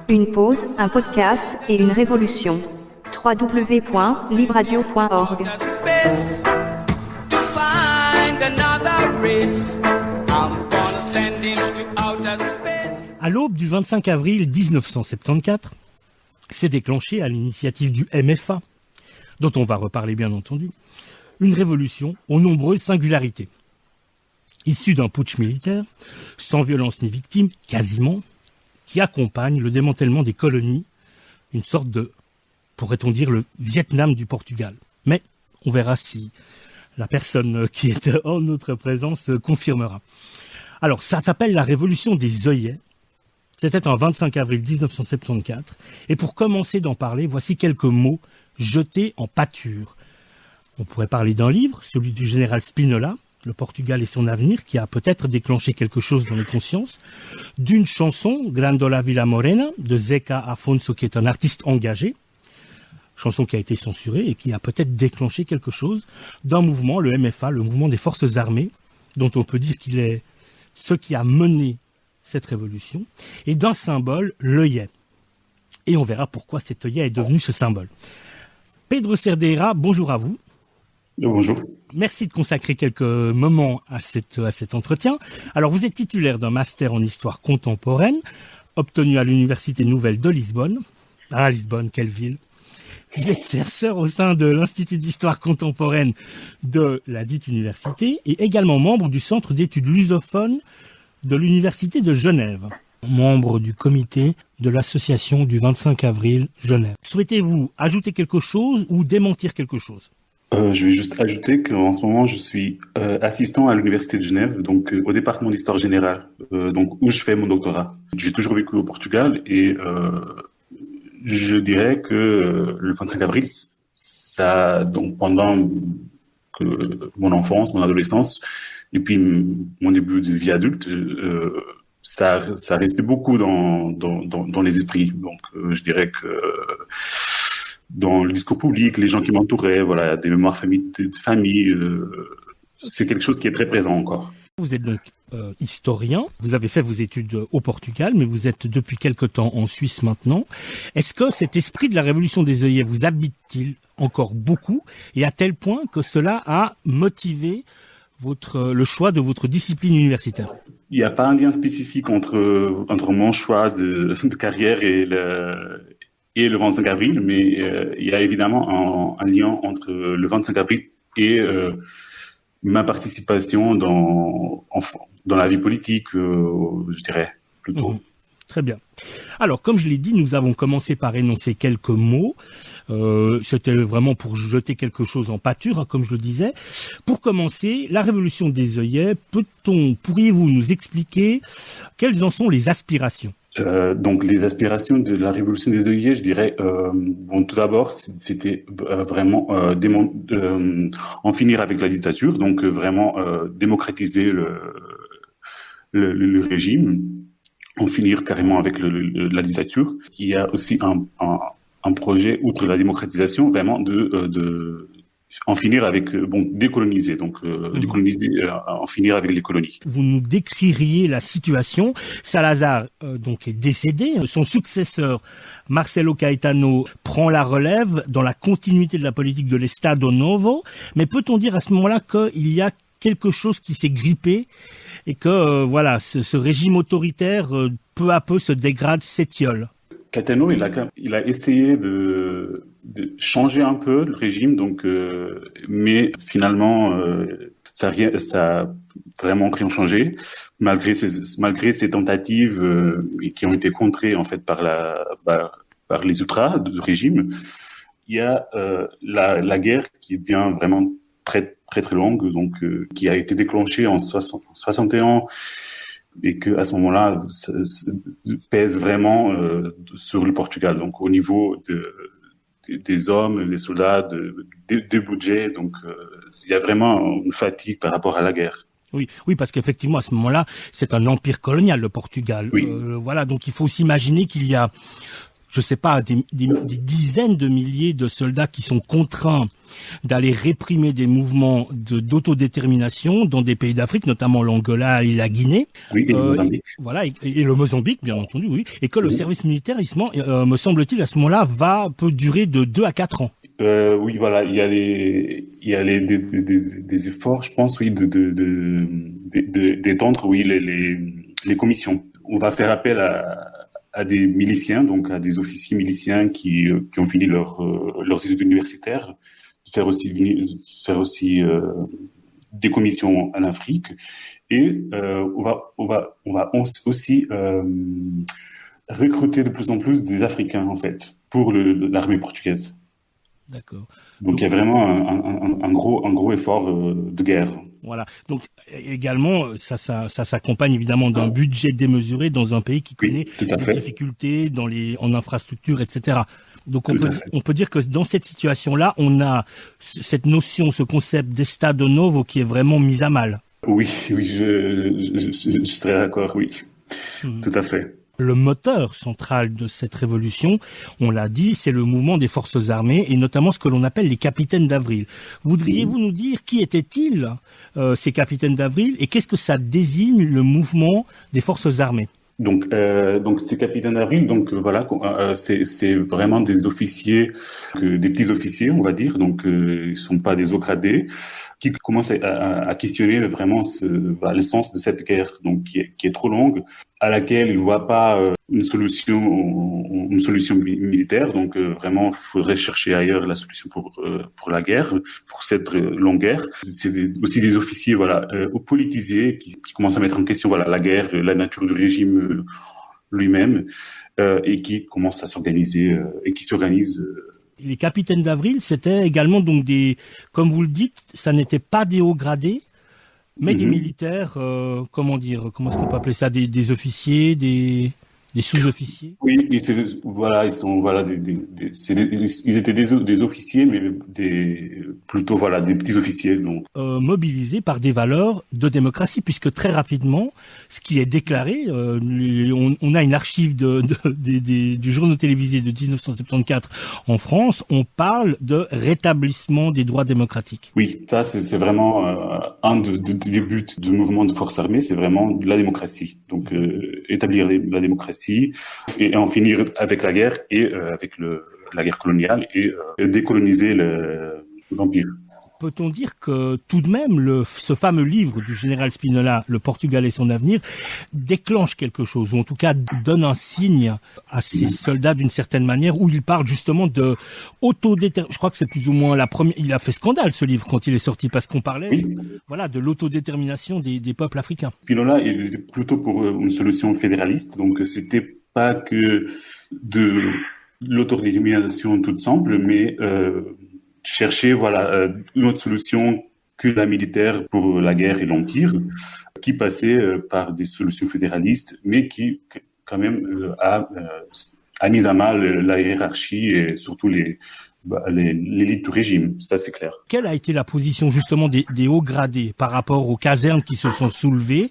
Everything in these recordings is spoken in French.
Une pause, un podcast et une révolution. www.libradio.org. À l'aube du 25 avril 1974, s'est déclenchée à l'initiative du MFA, dont on va reparler bien entendu, une révolution aux nombreuses singularités. Issue d'un putsch militaire, sans violence ni victime, quasiment, qui accompagne le démantèlement des colonies, une sorte de, pourrait-on dire, le Vietnam du Portugal. Mais on verra si la personne qui est en notre présence confirmera. Alors, ça s'appelle la révolution des œillets. C'était un 25 avril 1974. Et pour commencer d'en parler, voici quelques mots jetés en pâture. On pourrait parler d'un livre, celui du général Spinola, Le Portugal et son avenir, qui a peut-être déclenché quelque chose dans les consciences, d'une chanson, Grandola Vila Morena, de Zeca Afonso, qui est un artiste engagé, chanson qui a été censurée et qui a peut-être déclenché quelque chose, d'un mouvement, le MFA, le mouvement des forces armées, dont on peut dire qu'il est ce qui a mené cette révolution, et d'un symbole, l'œillet. Et on verra pourquoi cet œillet est devenu ce symbole. Pedro Cerdeira, bonjour à vous. Bonjour. Merci de consacrer quelques moments à cet entretien. Alors, vous êtes titulaire d'un master en histoire contemporaine, obtenu à l'Université Nouvelle de Lisbonne. Ah, Lisbonne, quelle ville! Vous êtes chercheur au sein de l'Institut d'histoire contemporaine de la dite université et également membre du Centre d'études lusophones de l'Université de Genève. Membre du comité de l'association du 25 avril Genève. Souhaitez-vous ajouter quelque chose ou démentir quelque chose ? Je vais juste ajouter qu'en ce moment, je suis assistant à l'Université de Genève, donc au département d'histoire générale, donc où je fais mon doctorat. J'ai toujours vécu au Portugal et je dirais que le 25 avril, ça, donc pendant mon enfance, mon adolescence, et puis mon début de vie adulte, ça restait beaucoup dans les esprits. Donc, je dirais que dans le discours public, les gens qui m'entouraient, voilà, des mémoires de famille, c'est quelque chose qui est très présent encore. Vous êtes donc historien, vous avez fait vos études au Portugal, mais vous êtes depuis quelque temps en Suisse maintenant. Est-ce que cet esprit de la révolution des œillets vous habite-t-il encore beaucoup, et à tel point que cela a motivé le choix de votre discipline universitaire? Il n'y a pas un lien spécifique entre mon choix de carrière et le 25 avril, mais il y a évidemment un lien entre le 25 avril et ma participation dans la vie politique, je dirais, plutôt. Mmh. Très bien. Alors, comme je l'ai dit, nous avons commencé par énoncer quelques mots. C'était vraiment pour jeter quelque chose en pâture, hein, comme je le disais. Pour commencer, la révolution des œillets, pourriez-vous nous expliquer quelles en sont les aspirations ? Donc, les aspirations de la révolution des œillets, je dirais, tout d'abord, c'était vraiment en finir avec la dictature, donc vraiment démocratiser le régime, en finir carrément avec la dictature. Il y a aussi un projet, outre la démocratisation, vraiment de en finir avec, décoloniser, donc décoloniser, en finir avec les colonies. Vous nous décririez la situation. Salazar donc est décédé. Son successeur, Marcelo Caetano, prend la relève dans la continuité de la politique de l'Estado Novo. Mais peut-on dire à ce moment-là qu'il y a quelque chose qui s'est grippé et que ce régime autoritaire peu à peu se dégrade, s'étiole? Caetano, il a essayé de changer un peu le régime, donc, mais finalement, ça a vraiment rien changé, malgré ces tentatives qui ont été contrées en fait par les ultras du régime. Il y a la guerre qui devient vraiment très très très longue, donc qui a été déclenchée en 61. Et que à ce moment-là pèse vraiment sur le Portugal, donc au niveau des hommes, des soldats, des budgets, donc il y a vraiment une fatigue par rapport à la guerre. Oui, parce qu'effectivement à ce moment-là, c'est un empire colonial le Portugal. Oui. Donc il faut s'imaginer qu'il y a je sais pas, des dizaines de milliers de soldats qui sont contraints d'aller réprimer des mouvements d'autodétermination dans des pays d'Afrique, notamment l'Angola et la Guinée. Oui, et le Mozambique. Voilà, et le Mozambique, bien entendu, oui. Et que le service militaire, me semble-t-il, à ce moment-là, peut durer de 2 à 4 ans. Oui, voilà, il y a des efforts, je pense, oui, d'étendre, oui, les commissions. On va faire appel à des miliciens, donc à des officiers miliciens qui ont fini leurs études universitaires, faire aussi des commissions en Afrique, et on va aussi recruter de plus en plus des Africains, en fait, pour l'armée portugaise. D'accord. Donc il y a vraiment un gros effort de guerre. Voilà. Donc également, ça s'accompagne évidemment d'un budget démesuré dans un pays qui connaît des difficultés en infrastructures, etc. Donc on peut dire que dans cette situation-là, on a cette notion, ce concept d'Estado Novo qui est vraiment mis à mal. Oui, je serais d'accord, oui. Tout à fait. Le moteur central de cette révolution, on l'a dit, c'est le mouvement des forces armées et notamment ce que l'on appelle les capitaines d'avril. Voudriez-vous nous dire qui étaient-ils, ces capitaines d'avril, et qu'est-ce que ça désigne le mouvement des forces armées ? Donc ces capitaines d'avril, voilà, c'est vraiment des officiers, des petits officiers, on va dire. Donc ils sont pas des hauts gradés, qui commencent à questionner vraiment le sens de cette guerre, donc qui est trop longue, à laquelle ils ne voient pas une solution militaire. Donc vraiment, il faudrait chercher ailleurs la solution pour la guerre, pour cette longue guerre. C'est aussi des officiers, voilà, politisés qui commencent à mettre en question, voilà, la guerre, la nature du régime lui-même, et qui commencent à s'organiser et qui s'organisent. Les capitaines d'avril, c'était également donc comme vous le dites, ça n'était pas des hauts gradés, mais des militaires, comment est-ce qu'on peut appeler ça, des officiers, des sous-officiers. Oui, ils étaient des officiers, mais plutôt voilà des petits officiers, donc mobilisés par des valeurs de démocratie, puisque très rapidement, ce qui est déclaré, on a une archive du journal télévisé de 1974 en France, on parle de rétablissement des droits démocratiques. Oui, ça c'est vraiment un des buts du mouvement de forces armées, c'est vraiment la démocratie. Donc établir la démocratie et en finir avec la guerre et avec la guerre coloniale et décoloniser l'empire. Peut-on dire que tout de même ce fameux livre du général Spinola, Le Portugal et son avenir, déclenche quelque chose, ou en tout cas donne un signe à ces soldats d'une certaine manière, où il parle justement de autodétermination. Je crois que c'est plus ou moins la première. Il a fait scandale ce livre quand il est sorti, parce qu'on parlait voilà, de l'autodétermination des peuples africains. Spinola est plutôt pour une solution fédéraliste, donc c'était pas que de l'autodétermination toute simple, mais chercher voilà une autre solution que la militaire pour la guerre et l'empire, qui passait par des solutions fédéralistes, mais qui quand même a mis à mal la hiérarchie et surtout l'élite du régime, ça c'est clair. Quelle a été la position justement des hauts gradés par rapport aux casernes qui se sont soulevées ?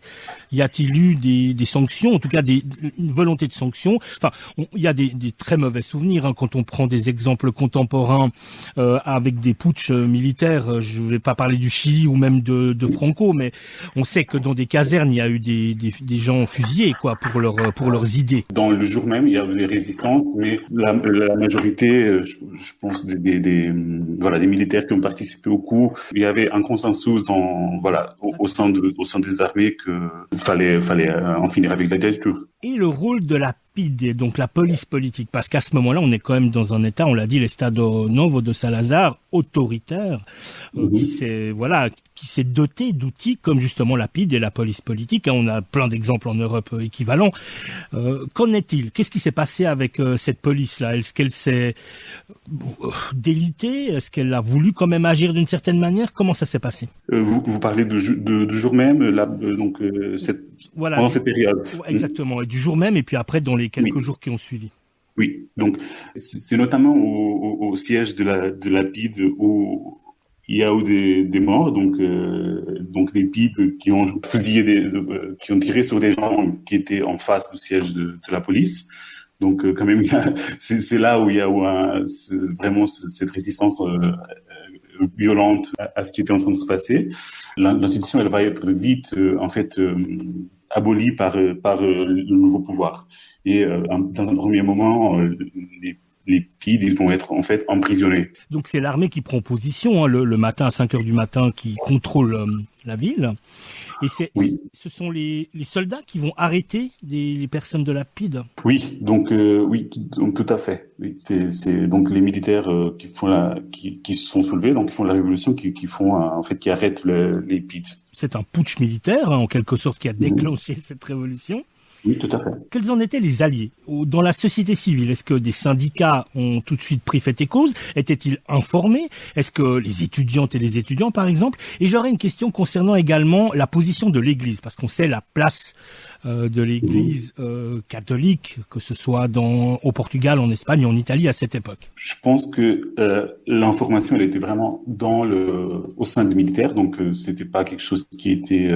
Y a-t-il eu des sanctions, en tout cas une volonté de sanctions ? Enfin, il y a des très mauvais souvenirs quand on prend des exemples contemporains avec des putschs militaires. Je ne vais pas parler du Chili ou même de Franco, mais on sait que dans des casernes, il y a eu des gens fusillés quoi pour leurs idées. Dans le jour même, il y a eu des résistances, mais la majorité, je pense, des militaires qui ont participé au coup. Il y avait un consensus au sein des armées que fallait en finir avec la dictature. Et le rôle de la PIDE, donc la police politique, parce qu'à ce moment-là, on est quand même dans un état, on l'a dit, l'Estado Novo de Salazar, autoritaire, qui s'est doté d'outils comme justement la PIDE et la police politique. On a plein d'exemples en Europe équivalents. Qu'en est-il ? Qu'est-ce qui s'est passé avec cette police-là ? Est-ce qu'elle s'est délitée ? Est-ce qu'elle a voulu quand même agir d'une certaine manière ? Comment ça s'est passé ? Vous parlez du jour même, pendant cette période. Exactement, et du jour même, et puis après dans les quelques jours qui ont suivi. Oui, donc c'est notamment au siège de la PIDE où il y a eu des morts, donc des PIDE qui ont fusillé qui ont tiré sur des gens qui étaient en face du siège de la police. Donc quand même, c'est là où il y a vraiment cette résistance violente à ce qui était en train de se passer. L'institution, elle va être vite, abolie par le nouveau pouvoir. Et dans un premier moment, les PID, ils vont être en fait emprisonnés. Donc c'est l'armée qui prend position le matin à 5h du matin, qui contrôle la ville. Et ce sont les soldats qui vont arrêter les personnes de la PID. Oui, donc tout à fait. Oui, c'est donc les militaires qui se sont soulevés, donc qui font la révolution, qui arrêtent les PID. C'est un putsch militaire, en quelque sorte, qui a déclenché cette révolution. Oui, tout à fait. Quels en étaient les alliés dans la société civile? Est-ce que des syndicats ont tout de suite pris fait et cause? Étaient-ils informés? Est-ce que les étudiantes et les étudiants, par exemple? Et j'aurais une question concernant également la position de l'Église, parce qu'on sait la place de l'Église catholique, que ce soit au Portugal, en Espagne, en Italie à cette époque. Je pense que l'information, elle était vraiment au sein des militaires, donc c'était pas quelque chose qui était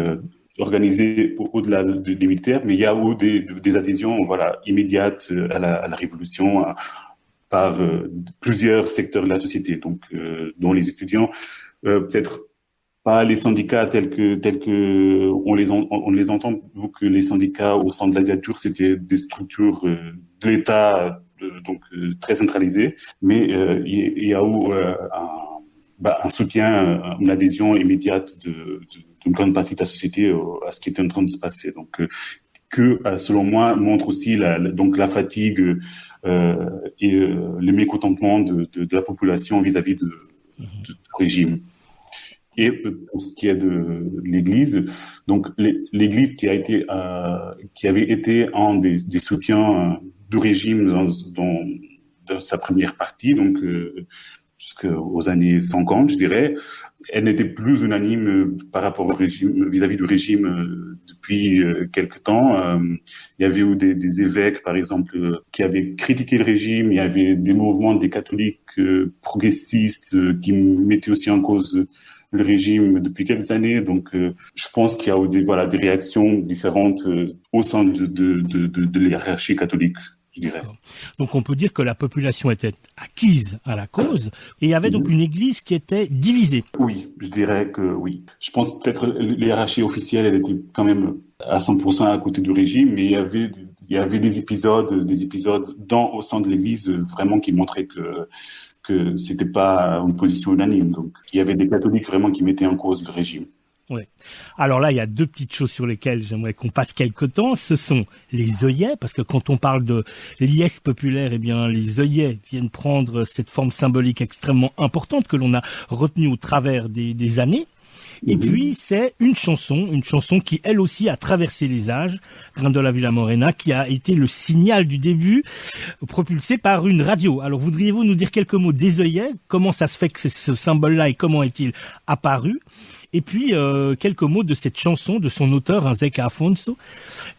organisé au-delà des militaires, mais il y a eu des adhésions, immédiates à la révolution par plusieurs secteurs de la société, donc dont les étudiants, peut-être pas les syndicats tels que on les entend, vu que les syndicats au sein de la dictature, c'était des structures de l'État, très centralisées, mais il y a eu un soutien, une adhésion immédiate d'une grande partie de la société à ce qui était en train de se passer. Donc, que selon moi montre aussi la fatigue et le mécontentement de la population vis-à-vis du régime. Et pour ce qui est de l'Église, donc l'Église qui avait été un des soutiens du régime dans sa première partie, donc jusqu'aux années 50, je dirais, elle n'était plus unanime par rapport au régime, vis-à-vis du régime depuis quelque temps. Il y avait eu des évêques, par exemple, qui avaient critiqué le régime. Il y avait des mouvements des catholiques progressistes qui mettaient aussi en cause le régime depuis quelques années. Donc, je pense qu'il y a eu des réactions différentes au sein de la hiérarchie catholique. Donc on peut dire que la population était acquise à la cause et il y avait donc une église qui était divisée. Oui, je dirais que oui. Je pense peut-être l'hiérarchie officielle, elle était quand même à 100% à côté du régime, mais il y avait des épisodes au sein de l'église vraiment qui montraient que c'était pas une position unanime. Donc il y avait des catholiques vraiment qui mettaient en cause le régime. Oui. Alors là, il y a deux petites choses sur lesquelles j'aimerais qu'on passe quelque temps. Ce sont les œillets, parce que quand on parle de liesse populaire, eh bien, les œillets viennent prendre cette forme symbolique extrêmement importante que l'on a retenue au travers des années. Et puis, c'est une chanson qui, elle aussi, a traversé les âges, Grandola Vila Morena, qui a été le signal du début, propulsé par une radio. Alors, voudriez-vous nous dire quelques mots des œillets? Comment ça se fait que ce symbole-là et comment est-il apparu? Et puis, quelques mots de cette chanson, de son auteur, Zeca Afonso,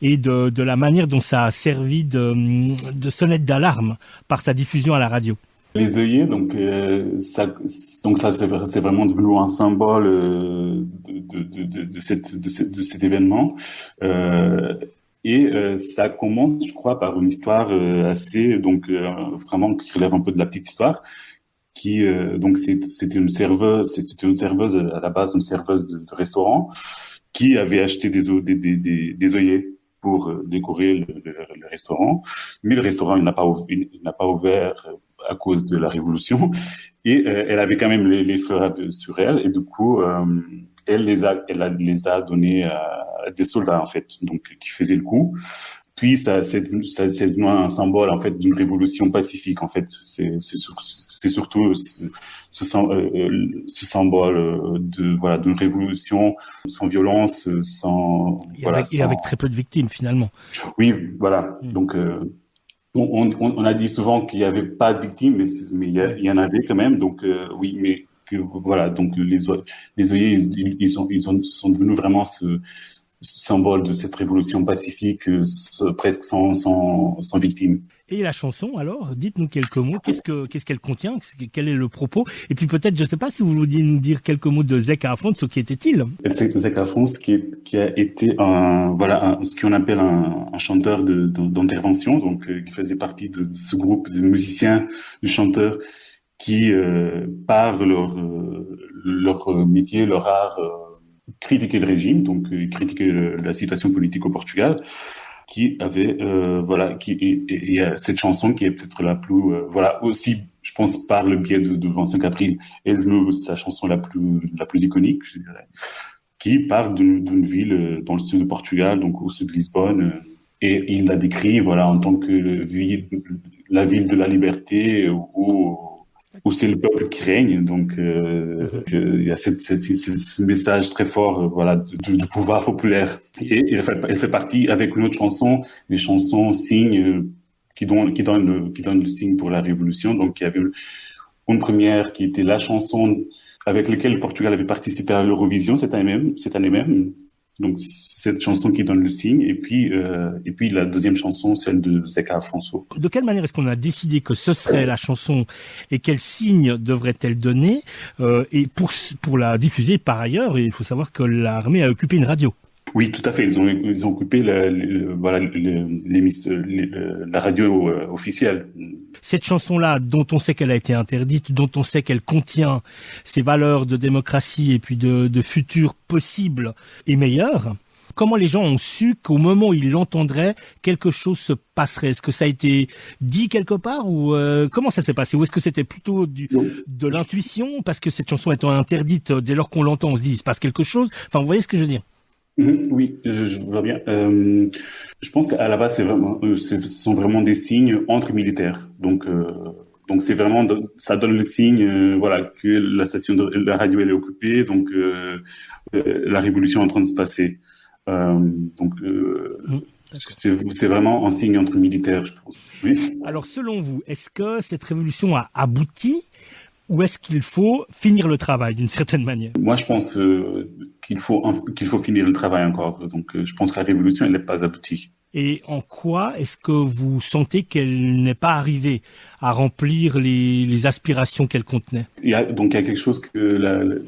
et de la manière dont ça a servi de sonnette d'alarme par sa diffusion à la radio. Les œillets, c'est vraiment devenu un symbole de cet événement. Ça commence, je crois, par une histoire vraiment qui relève un peu de la petite histoire. C'était une serveuse à la base, une serveuse de restaurant, qui avait acheté des œillets pour décorer le restaurant, mais le restaurant il n'a pas ouvert à cause de la révolution, et elle avait quand même les fleurs sur elle, et du coup elle les a donnés à des soldats en fait, donc qui faisaient le coup. Puis c'est devenu un symbole en fait d'une révolution pacifique en fait. C'est surtout ce symbole d'une révolution sans violence, avec très peu de victimes finalement. Oui, voilà. Donc on a dit souvent qu'il y avait pas de victimes, mais il y en avait quand même. Donc oui, mais donc les œillets ils sont devenus vraiment ce symbole de cette révolution pacifique presque sans victime. Et la chanson, alors, dites-nous quelques mots. Qu'est-ce qu'elle contient? Quel est le propos? Et puis peut-être, je ne sais pas si vous vouliez nous dire quelques mots de Zek Afonso, qui était-il? Zek Afonso qui a été ce qu'on appelle un chanteur d'intervention, donc qui faisait partie de ce groupe de musiciens, de chanteurs qui, par leur métier, leur art, critiquaient le régime, donc critiquaient la situation politique au Portugal. Qui avait il y a cette chanson qui est peut-être la plus aussi, je pense, par le biais de 25 avril est devenue sa chanson la plus iconique, je dirais, qui parle d'une ville dans le sud de Portugal, donc au sud de Lisbonne, et il la décrit en tant que la ville de la liberté où c'est le peuple qui règne, donc il y a ce message très fort du pouvoir populaire, et elle fait partie avec une autre chanson, les chansons signes qui donnent le signe pour la révolution. Donc il y avait une première qui était la chanson avec laquelle le Portugal avait participé à l'Eurovision cette année même. Donc cette chanson qui donne le signe, et puis la deuxième chanson, celle de Zek Afonso. De quelle manière est-ce qu'on a décidé que ce serait la chanson, et quel signe devrait-elle donner, et pour la diffuser par ailleurs? Il faut savoir que l'armée a occupé une radio. Oui, tout à fait. Ils ont occupé la radio officielle. Cette chanson-là, dont on sait qu'elle a été interdite, dont on sait qu'elle contient ces valeurs de démocratie et puis de futur possible et meilleur, comment les gens ont su qu'au moment où ils l'entendraient, quelque chose se passerait? Est-ce que ça a été dit quelque part, ou comment ça s'est passé? Ou est-ce que c'était plutôt de l'intuition, parce que cette chanson étant interdite, dès lors qu'on l'entend, on se dit il se passe quelque chose? Enfin, vous voyez ce que je veux dire? Oui, je vois bien. Je pense qu'à la base, ce sont vraiment des signes entre militaires. Donc c'est vraiment, ça donne le signe, que la station de la radio elle est occupée, donc la révolution est en train de se passer. C'est vraiment un signe entre militaires, je pense. Oui. Alors, selon vous, est-ce que cette révolution a abouti? Ou est-ce qu'il faut finir le travail d'une certaine manière? Moi, je pense qu'il faut finir le travail encore. Donc, je pense que la révolution, elle n'est pas aboutie. Et en quoi est-ce que vous sentez qu'elle n'est pas arrivée à remplir les aspirations qu'elle contenait? Il y a quelque chose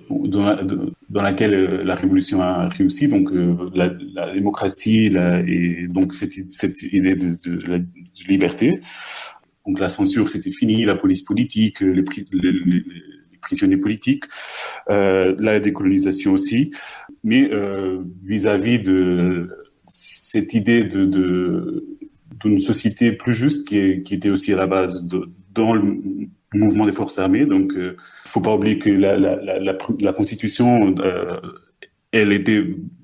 dans laquelle la révolution a réussi. Donc, la démocratie et donc cette idée de liberté. Donc la censure, c'était fini, la police politique, les prisonniers politiques, la décolonisation aussi. Mais vis-à-vis de cette idée d'une société plus juste qui était aussi à la base dans le mouvement des forces armées. Donc, faut pas oublier que la Constitution,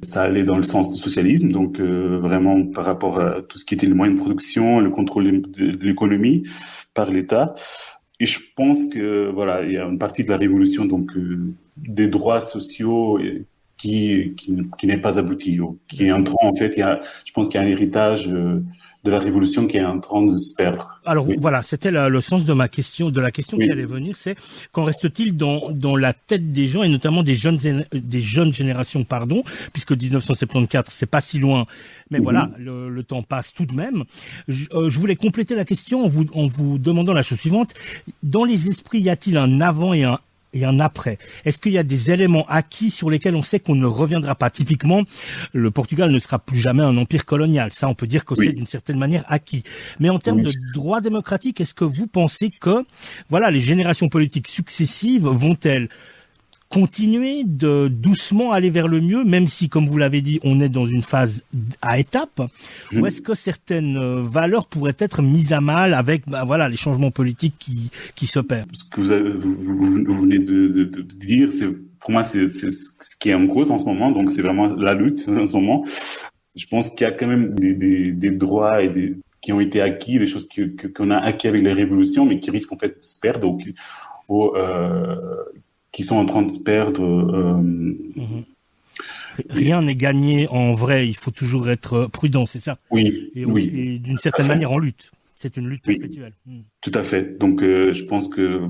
ça allait dans le sens du socialisme, donc vraiment par rapport à tout ce qui était les moyens de production, le contrôle de l'économie par l'État. Et je pense que il y a une partie de la révolution, donc des droits sociaux qui n'est pas abouti, qui est en train, en fait, je pense qu'il y a un héritage de la révolution qui est en train de se perdre. Alors voilà, c'était le sens de ma question, de la question qui allait venir, c'est qu'en reste-t-il dans la tête des gens, et notamment des jeunes générations, puisque 1974 c'est pas si loin, mais voilà, le temps passe tout de même. Je voulais compléter la question en vous demandant la chose suivante: dans les esprits, y a-t-il un avant et un après? Est-ce qu'il y a des éléments acquis sur lesquels on sait qu'on ne reviendra pas? Typiquement, le Portugal ne sera plus jamais un empire colonial. Ça, on peut dire que c'est d'une certaine manière acquis. Mais en termes de droits démocratiques, est-ce que vous pensez que, les générations politiques successives vont-elles continuer de doucement aller vers le mieux, même si, comme vous l'avez dit, on est dans une phase à étapes, ou est-ce que certaines valeurs pourraient être mises à mal avec les changements politiques qui s'opèrent? Ce que vous venez de dire, pour moi, c'est ce qui est en cause en ce moment, donc c'est vraiment la lutte en ce moment. Je pense qu'il y a quand même des droits qui ont été acquis, des choses qu'on a acquis avec les révolutions, mais qui risquent en fait de se perdre, qui sont en train de se perdre. Rien n'est gagné en vrai, il faut toujours être prudent, c'est ça? Oui. Et d'une certaine manière en lutte. C'est une lutte perpétuelle. Tout à fait. Donc je pense que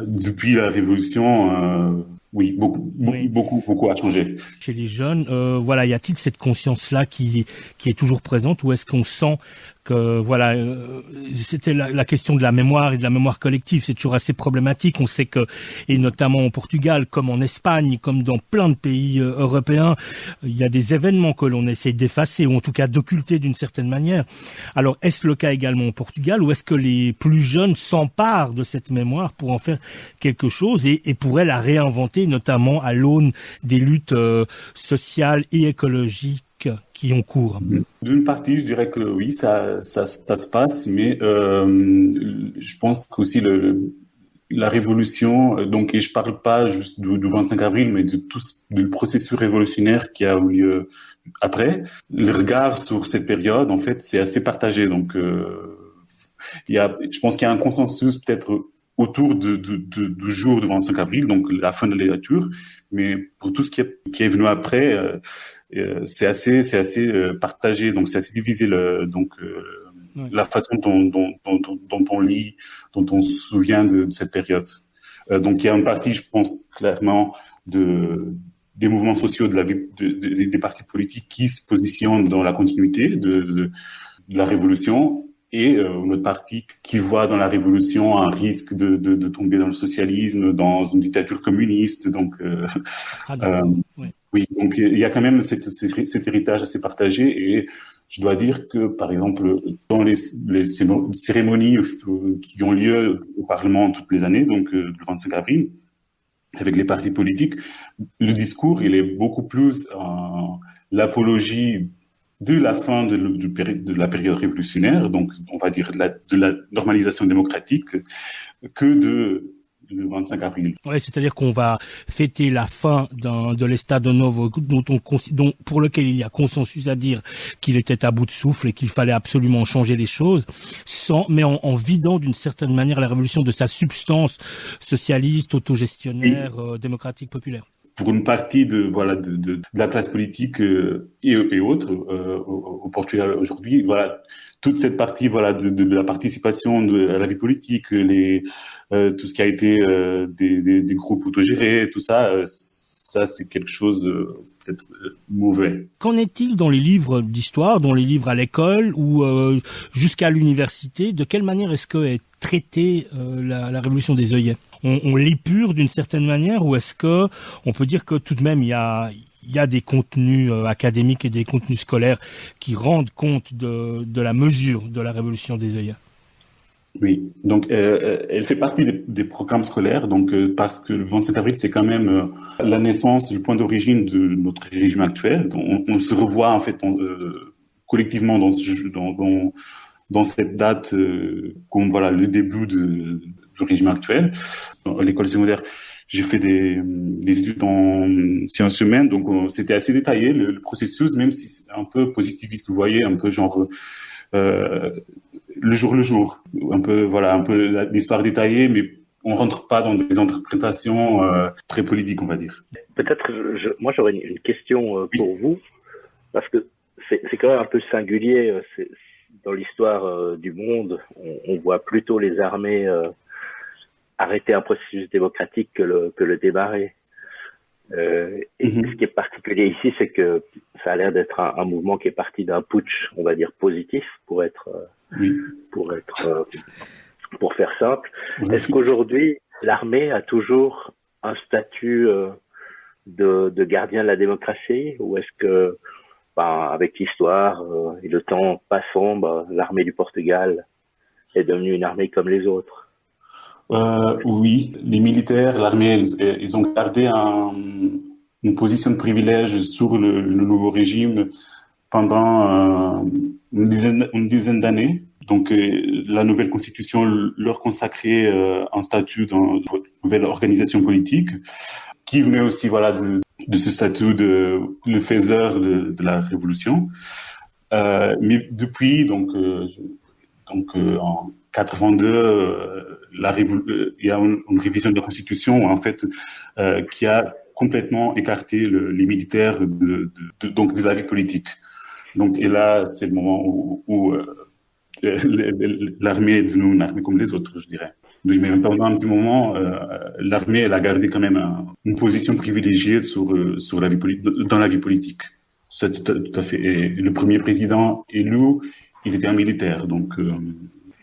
depuis la révolution, beaucoup a changé. Chez les jeunes, y a-t-il cette conscience-là qui est toujours présente, ou est-ce qu'on sent que voilà, c'était la question de la mémoire et de la mémoire collective, c'est toujours assez problématique. On sait que, et notamment au Portugal, comme en Espagne, comme dans plein de pays européens, il y a des événements que l'on essaie d'effacer ou en tout cas d'occulter d'une certaine manière. Alors, est-ce le cas également au Portugal, ou est-ce que les plus jeunes s'emparent de cette mémoire pour en faire quelque chose et pourraient la réinventer, notamment à l'aune des luttes sociales et écologiques qui ont cours? D'une partie, je dirais que oui, ça se passe, mais je pense qu'aussi la révolution, donc, et je parle pas juste du 25 avril, mais de tout du processus révolutionnaire qui a eu lieu après. Le regard sur cette période, en fait, c'est assez partagé. Donc, je pense qu'il y a un consensus peut-être autour du jour du 25 avril, donc la fin de la législature, mais pour tout ce qui est venu après, c'est assez partagé, donc c'est assez divisé la façon dont on lit, dont on se souvient de cette période. Donc il y a une partie, je pense clairement, des mouvements sociaux des partis politiques qui se positionnent dans la continuité de la révolution, et notre parti qui voit dans la révolution un risque de tomber dans le socialisme, dans une dictature communiste. Donc, Ouais. oui, donc il y a quand même cet héritage assez partagé, et je dois dire que, par exemple, dans les cérémonies qui ont lieu au Parlement toutes les années, donc le 25 avril, avec les partis politiques, le discours, il est beaucoup plus l'apologie de la fin de la période révolutionnaire, donc on va dire de la normalisation démocratique, que le 25 avril. Ouais, c'est-à-dire qu'on va fêter la fin de l'Estado Novo, pour lequel il y a consensus à dire qu'il était à bout de souffle et qu'il fallait absolument changer les choses, mais en vidant d'une certaine manière la révolution de sa substance socialiste, autogestionnaire, démocratique, populaire. Pour une partie de la classe politique et autres au Portugal aujourd'hui, voilà, toute cette partie de la participation à la vie politique, tout ce qui a été des groupes autogérés, tout ça, ça c'est quelque chose peut-être mauvais. Qu'en est-il dans les livres d'histoire, dans les livres à l'école ou jusqu'à l'université? De quelle manière est-ce que est traitée la révolution des œillets? On l'épure d'une certaine manière, ou est-ce que on peut dire que tout de même il y a des contenus académiques et des contenus scolaires qui rendent compte de la mesure de la révolution des œillets? Oui, donc elle fait partie des programmes scolaires, donc parce que le 27 avril c'est quand même la naissance, le point d'origine de notre régime actuel. On se revoit en fait collectivement dans cette date comme voilà le début du régime actuel. À l'école secondaire, j'ai fait des études en sciences humaines, donc c'était assez détaillé le processus, même si c'est un peu positiviste, vous voyez, un peu genre le jour, un peu l'histoire détaillée, mais on rentre pas dans des interprétations très politiques, on va dire. Peut-être, moi j'aurais une question pour vous, parce que c'est quand même un peu singulier. Dans l'histoire du monde, on voit plutôt les armées arrêter un processus démocratique que le démarrer. Et ce qui est particulier ici, c'est que ça a l'air d'être un mouvement qui est parti d'un putsch, on va dire positif, pour faire simple. Est-ce qu'aujourd'hui l'armée a toujours un statut de gardien de la démocratie, ou est-ce que avec l'histoire et le temps passant, l'armée du Portugal est devenue une armée comme les autres? Oui, les militaires, l'armée, ils ont gardé une position de privilège sur le nouveau régime pendant une dizaine d'années. Donc, la nouvelle constitution leur consacrait un statut dans une nouvelle organisation politique, qui venait aussi de ce statut le faiseur de la révolution. Mais depuis, en 82, il y a une révision de la Constitution en fait qui a complètement écarté les militaires de la vie politique. Donc, et là, c'est le moment où l'armée est devenue une armée comme les autres, je dirais. Mais pendant un petit moment, l'armée elle a gardé quand même une position privilégiée sur la vie politique, dans la vie politique. C'est tout à fait. Et le premier président élu, il était un militaire. Donc,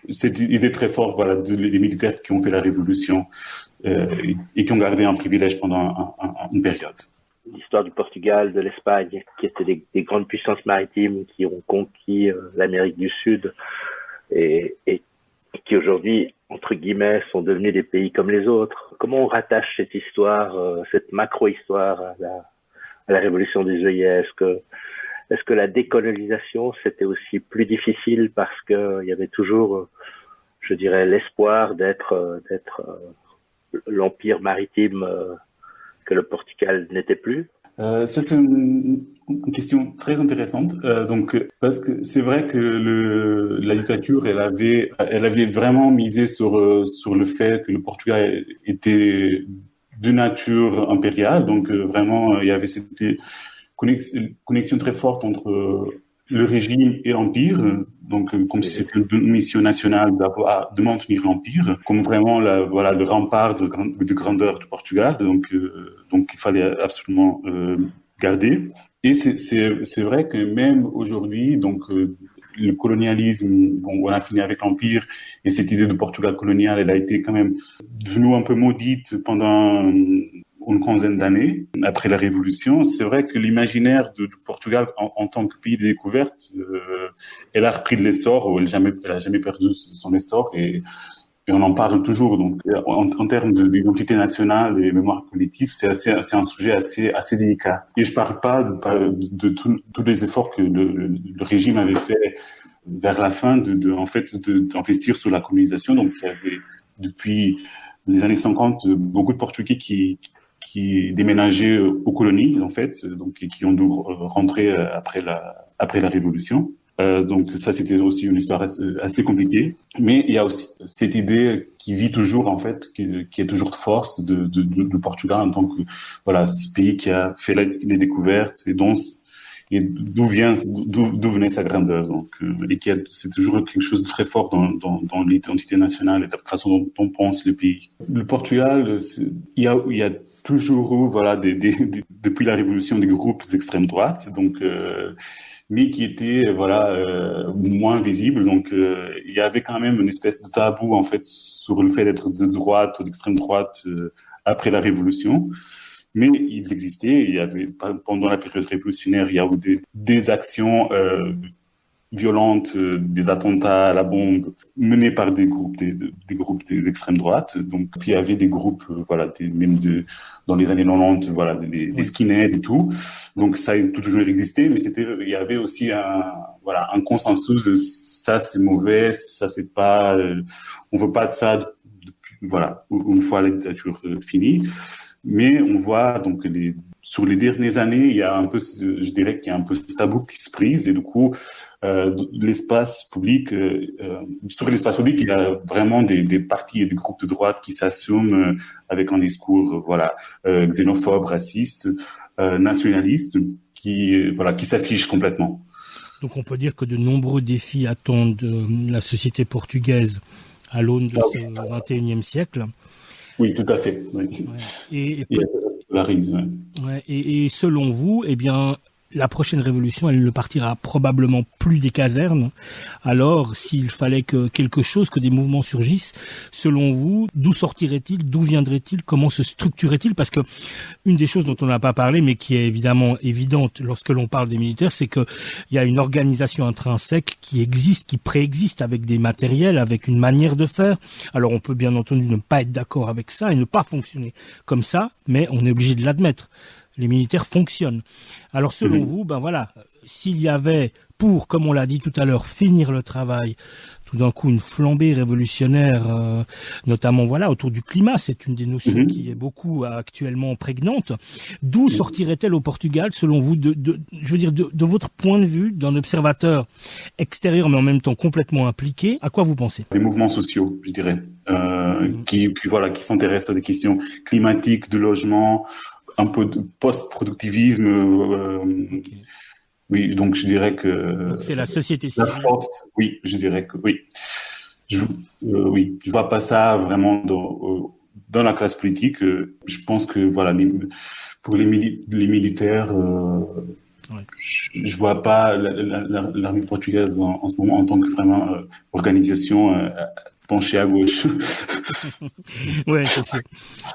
c'est une idée très forte, voilà, des militaires qui ont fait la révolution et qui ont gardé un privilège pendant une période. L'histoire du Portugal, de l'Espagne, qui étaient des grandes puissances maritimes qui ont conquis l'Amérique du Sud et qui aujourd'hui, entre guillemets, sont devenus des pays comme les autres. Comment on rattache cette histoire, cette macro-histoire à la révolution des œillets? Est-ce que la décolonisation, c'était aussi plus difficile parce que il y avait toujours, je dirais, l'espoir d'être l'empire maritime que le Portugal n'était plus? Ça, c'est une question très intéressante. Parce que c'est vrai que la dictature, elle avait vraiment misé sur le fait que le Portugal était de nature impériale. Donc, vraiment, il y avait cette connexion très forte entre le régime et l'empire. Donc, comme si c'était une mission nationale de maintenir l'empire, comme vraiment le rempart de grandeur du Portugal. Donc, il fallait absolument garder. Et c'est vrai que même aujourd'hui, donc le colonialisme, bon, on a fini avec l'empire, et cette idée de Portugal colonial, elle a été quand même devenue un peu maudite pendant une quinzaine d'années après la Révolution. C'est vrai que l'imaginaire du Portugal en tant que pays de découverte, elle a repris de l'essor, ou elle a jamais perdu son essor, et on en parle toujours. Donc, en termes d'identité nationale et mémoire collective, c'est un sujet assez délicat. Et je parle pas de tous les efforts que le régime avait fait vers la fin d'investir sur la colonisation. Donc, il y avait, depuis les années 50, beaucoup de Portugais qui déménageaient aux colonies, en fait, donc, et qui ont dû rentrer après la Révolution. Donc ça, c'était aussi une histoire assez compliquée. Mais il y a aussi cette idée qui vit toujours, en fait, qui est toujours de force de Portugal en tant que, voilà, ce pays qui a fait les découvertes et d'où venait sa grandeur. Donc, et c'est toujours quelque chose de très fort dans l'identité nationale et la façon dont on pense le pays. Le Portugal, il y a toujours eu, voilà, depuis la Révolution, des groupes d'extrême droite. Donc, mais qui étaient moins visibles. Donc il y avait quand même une espèce de tabou, en fait, sur le fait d'être de droite ou d'extrême droite après la Révolution. Mais ils existaient. Il y avait, pendant la période révolutionnaire, il y a eu des actions violentes, des attentats à la bombe menés par des groupes d'extrême droite. Donc, puis il y avait des groupes, dans les années 90, voilà, des skinheads et tout. Donc, ça a toujours existé, mais il y avait aussi un consensus de ça, c'est mauvais, ça, c'est pas, on veut pas de ça, une fois la dictature finie. Mais on voit, donc, sur les dernières années, il y a un peu, je dirais qu'il y a un peu ce tabou qui se brise, et du coup, l'espace public, sur l'espace public, il y a vraiment des partis et des groupes de droite qui s'assument avec un discours, xénophobe, raciste, nationaliste, qui s'affiche complètement. Donc on peut dire que de nombreux défis attendent la société portugaise à l'aune de ce 21e siècle. Oui, tout à fait. Oui. Ouais. Et selon vous, eh bien, la prochaine révolution, elle ne partira probablement plus des casernes. Alors, s'il fallait que des mouvements surgissent, selon vous, d'où sortirait-il, d'où viendrait-il, comment se structurerait-il? Parce que une des choses dont on n'a pas parlé, mais qui est évidemment évidente lorsque l'on parle des militaires, c'est que il y a une organisation intrinsèque qui existe, qui préexiste, avec des matériels, avec une manière de faire. Alors, on peut bien entendu ne pas être d'accord avec ça et ne pas fonctionner comme ça, mais on est obligé de l'admettre. Les militaires fonctionnent. Alors, selon vous, s'il y avait, comme on l'a dit tout à l'heure, finir le travail, tout d'un coup une flambée révolutionnaire, notamment autour du climat, c'est une des notions qui est beaucoup actuellement prégnante. D'où sortirait-elle au Portugal, selon vous, de votre point de vue, d'un observateur extérieur, mais en même temps complètement impliqué? À quoi vous pensez? Des mouvements sociaux, je dirais, qui s'intéressent à des questions climatiques, de logement, un peu de post-productivisme. Okay. Oui, donc je dirais que... Donc c'est la société civile. La force, oui, je dirais que oui. Je vois pas ça vraiment dans la classe politique. Je pense que pour les militaires, Ouais. Je vois pas l'armée portugaise en ce moment en tant que vraiment organisation penchée à gauche. Ouais, c'est sûr.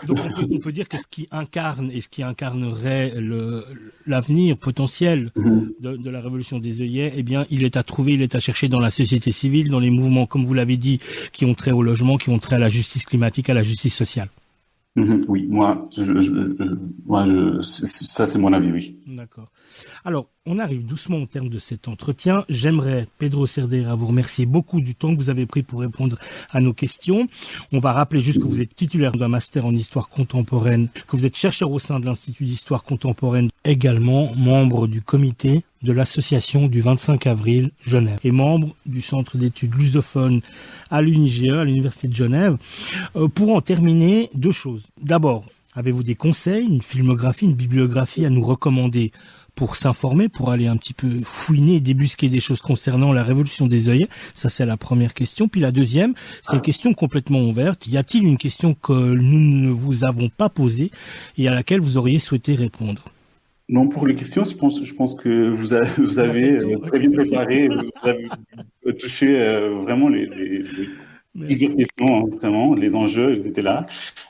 Donc on peut dire que ce qui incarne et ce qui incarnerait l'avenir potentiel de la révolution des œillets, eh bien, il est à trouver, il est à chercher dans la société civile, dans les mouvements, comme vous l'avez dit, qui ont trait au logement, qui ont trait à la justice climatique, à la justice sociale. Oui, ça c'est mon avis, oui. D'accord. Alors, on arrive doucement au terme de cet entretien. J'aimerais, Pedro Cerdeira, vous remercier beaucoup du temps que vous avez pris pour répondre à nos questions. On va rappeler juste que vous êtes titulaire d'un master en histoire contemporaine, que vous êtes chercheur au sein de l'Institut d'histoire contemporaine, également membre du comité de l'association du 25 avril Genève et membre du centre d'études lusophones à l'UNIGE, à l'Université de Genève. Pour en terminer, 2 choses. D'abord, avez-vous des conseils, une filmographie, une bibliographie à nous recommander pour s'informer, pour aller un petit peu fouiner, débusquer des choses concernant la révolution des œillets? Ça, c'est la première question. Puis la deuxième, c'est une question complètement ouverte. Y a-t-il une question que nous ne vous avons pas posée et à laquelle vous auriez souhaité répondre? Non, pour les questions, je pense que vous avez très bien préparé, vous avez touché vraiment les plusieurs questions, hein, vraiment, les enjeux, ils étaient là.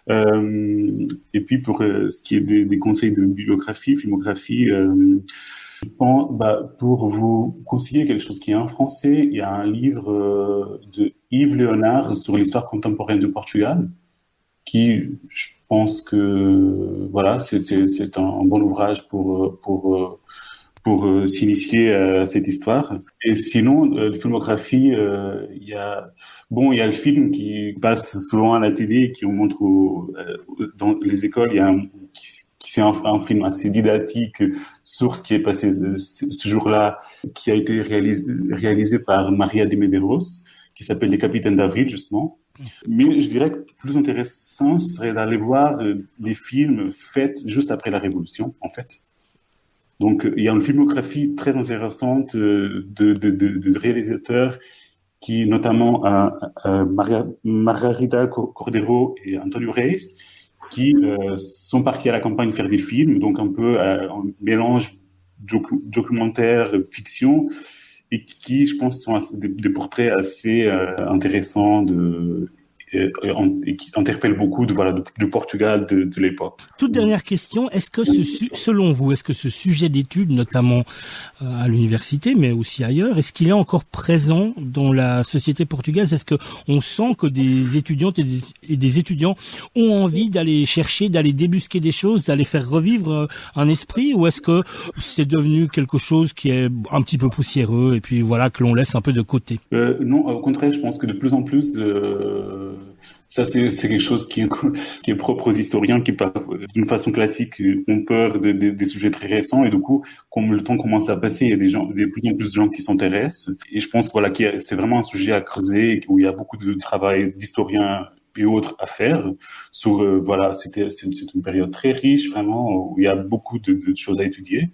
Et puis pour ce qui est des conseils de bibliographie, filmographie, je pense, pour vous conseiller quelque chose qui est en français, il y a un livre de Yves Léonard sur l'histoire contemporaine du Portugal, qui, je pense que voilà, c'est un bon ouvrage pour s'initier à cette histoire. Et sinon, la filmographie, il y a le film qui passe souvent à la télé, qui on montre dans les écoles. Il y a c'est un film assez didactique sur ce qui est passé ce jour-là, qui a été réalisé par Maria de Medeiros, qui s'appelle Les Capitaines d'Avril, justement. Mais je dirais que plus intéressant serait d'aller voir les films faits juste après la Révolution, en fait. Donc, il y a une filmographie très intéressante de réalisateurs qui, notamment Margarida Cordeiro et Antonio Reis, qui sont partis à la campagne faire des films, donc un peu un mélange documentaire, fiction, et qui, je pense, sont des portraits assez intéressants et qui interpellent beaucoup du Portugal de l'époque. Toute dernière question, est-ce que selon vous, est-ce que ce sujet d'étude, notamment à l'université, mais aussi ailleurs, est-ce qu'il est encore présent dans la société portugaise? Est-ce que on sent que des étudiantes et des étudiants ont envie d'aller chercher, d'aller débusquer des choses, d'aller faire revivre un esprit, ou est-ce que c'est devenu quelque chose qui est un petit peu poussiéreux et puis voilà, que l'on laisse un peu de côté? Non, au contraire, je pense que de plus en plus, ça c'est quelque chose qui est propre aux historiens qui, d'une façon classique, ont peur des sujets très récents, et du coup, comme le temps commence à passer, il y a de plus en plus de gens qui s'intéressent, et je pense que c'est vraiment un sujet à creuser, où il y a beaucoup de travail d'historiens et autres à faire sur c'est une période très riche, vraiment, où il y a beaucoup de choses à étudier.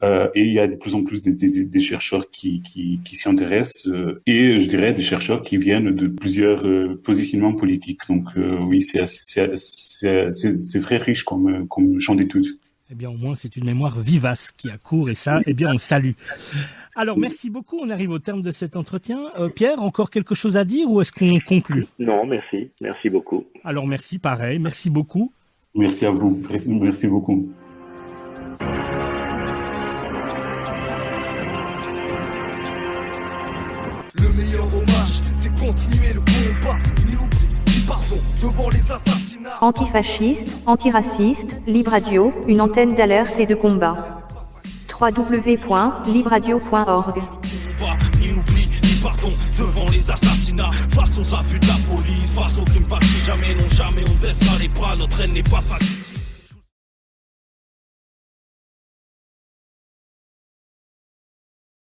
Et il y a de plus en plus des chercheurs qui s'y intéressent, et je dirais des chercheurs qui viennent de plusieurs positionnements politiques. Donc oui, c'est très riche comme champ d'études. Eh bien, au moins, c'est une mémoire vivace qui accourt, et ça, eh bien, on salue. Alors, merci beaucoup. On arrive au terme de cet entretien. Pierre, encore quelque chose à dire, ou est-ce qu'on conclut? Non, merci. Merci beaucoup. Alors, merci, pareil. Merci beaucoup. Merci à vous. Merci beaucoup. Le meilleur hommage, c'est continuer le combat. Ni oubli, ni pardon devant les assassinats. Antifasciste, antiraciste, Libre Radio, une antenne d'alerte et de combat. www.libradio.org. Ni oubli, ni pardon devant les assassinats. Face aux abus de la police, face aux crimes passés, jamais, non jamais, on baissera les bras, notre haine n'est pas facile.